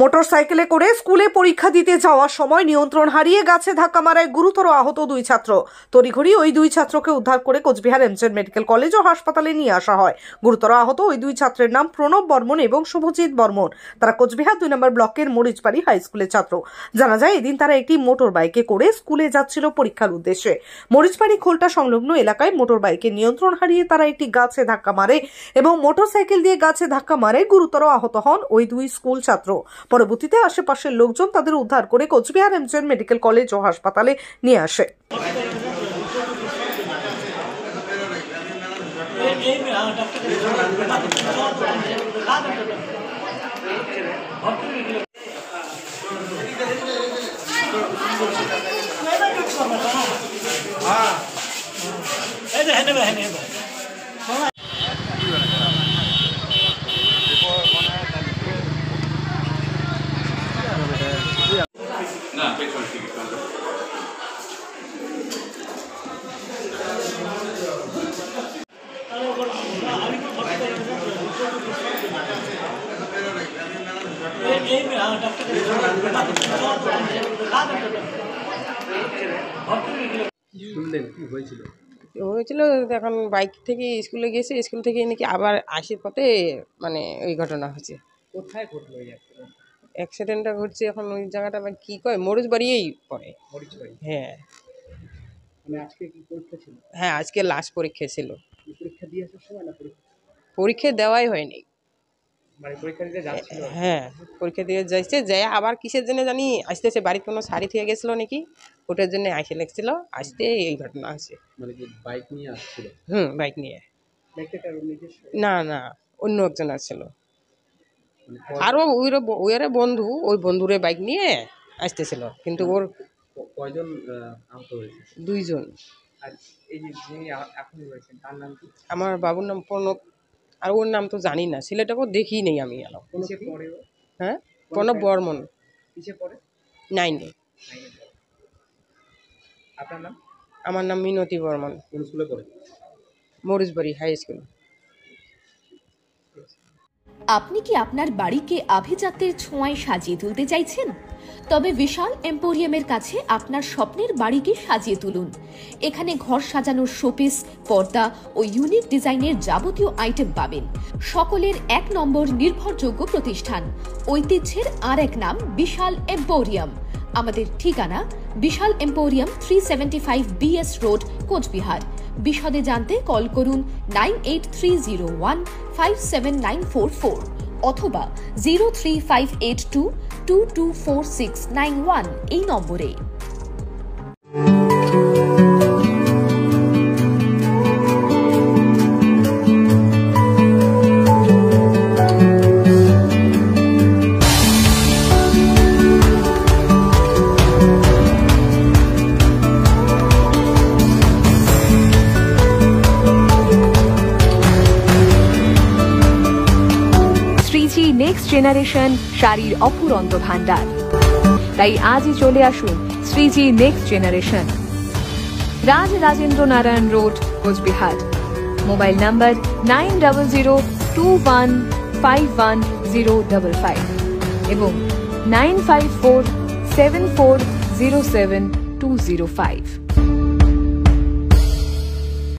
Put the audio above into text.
মোটরসাইকেলে করে স্কুলে পরীক্ষা দিতে যাওয়ার সময় নিয়ন্ত্রণ হারিয়ে গাছে ধাক্কা মারায় গুরুতর আহত দুই ছাত্র। তড়িঘড়ি ওই দুই ছাত্রকে উদ্ধার করে কোচবিহার এমজেড মেডিকেল কলেজ ও হাসপাতালে নিয়ে আসা হয়। গুরুতর আহত ওই দুই ছাত্রের নাম প্রণব বর্মন এবং শুভজিৎ বর্মন। তারা কোচবিহার 2 নম্বর ব্লকের মরিচবাড়ি হাই স্কুলের ছাত্র। জানা যায় এদিন তারা একটি মোটর বাইকে করে স্কুলে যাচ্ছিল পরীক্ষার উদ্দেশ্যে। মরিচবাড়ি খোলটা সংলগ্ন এলাকায় মোটর বাইকের নিয়ন্ত্রণ হারিয়ে তারা একটি গাছে ধাক্কা মারে এবং মোটরসাইকেল দিয়ে গাছে ধাক্কা মারে গুরুতর আহত হন ওই দুই স্কুল ছাত্র। পরবর্তীতে আশেপাশের লোকজন তাদের উদ্ধার করে কোচবিহার এমজেড মেডিকেল কলেজ ও হাসপাতালে নিয়ে আসে। হয়েছিল এখন বাইক থেকে স্কুলে গেছে, স্কুল থেকে নাকি আবার আসার পথে মানে ওই ঘটনা হয়েছে। কোথায় ঘটলো এই অ্যাক্সিডেন্টটা ঘটছে এখন ওই জায়গাটা কি কয় মরিচবাড়িয়েই পড়ে। মরিচবাড়ি? হ্যাঁ। মানে আজকে কি পরীক্ষা ছিল? হ্যাঁ, আজকে লাস্ট পরীক্ষা ছিল। পরীক্ষা দিয়ে আসার সময় না পরীক্ষা দেওয়াই হয়নি। মানে পরীক্ষা দিতে যাচ্ছিল? হ্যাঁ, পরীক্ষা দিয়ে যাইছে, যাই আবার কিসের জন্য জানি আসতেছে, বাড়িতে কোনো শাড়ি থেকে গেছিলো নাকি, ওটার জন্য আসে লাগছিল, আসতে এই ঘটনা আছে। মানে কি বাইক নিয়ে আসছিল? বাইক নিয়ে। বাইকটা কারো নিজস্ব? না না, অন্য একজন আসছিল। আরও ওইরা বন্ধু, ওই বন্ধুরে বাইক নিয়ে আসতেছিল, কিন্তু ওর কয়জন আহত হয়েছে? 2 জন। আর এই যে যিনি এখন রয়েছেন তার নাম কি? আমার বাবুর নাম প্রণব, আর ওর নাম তো জানি না, ছেলেটাকেও দেখি নেই আমি। হ্যাঁ, প্রণব বর্মন। কিসে পড়ে? 9-এ। আপনার নাম? আমার নাম মিনতি বর্মন। কোন স্কুলে পড়ে? মরিচবাড়ি হাই স্কুল। আপনি কি আপনার বাড়িকে আভিজাত্যের ছোঁয়ায় সাজিয়ে তুলতে চাইছেন? তবে বিশাল এম্পোরিয়ামের কাছে আপনার স্বপ্নের বাড়িকে সাজিয়ে তুলুন। এখানে ঘর সাজানোর শোপিস, পর্দা ও ইউনিক ডিজাইনের যাবতীয় আইটেম পাবেন। সকলের 1 নম্বর নির্ভরযোগ্য প্রতিষ্ঠান। ঐতিহ্যের আর এক নাম বিশাল এম্পোরিয়াম। আমাদের ঠিকানা বিশাল এম্পোরিয়াম, 375 BS রোড, কোচবিহার। বিশদে জানতে কল করুন 9830157944 অথবা 03582224691 এই নম্বরে। নেক্সট জেনারেশন শাড়ির অফুরন্ত ভান্ডার। তাই আজই চলে আসুন Shreeji next generation, Raj Rajendra Narayan road, Cooch Behar. Mobile number 9002151055 এবং 9547407205।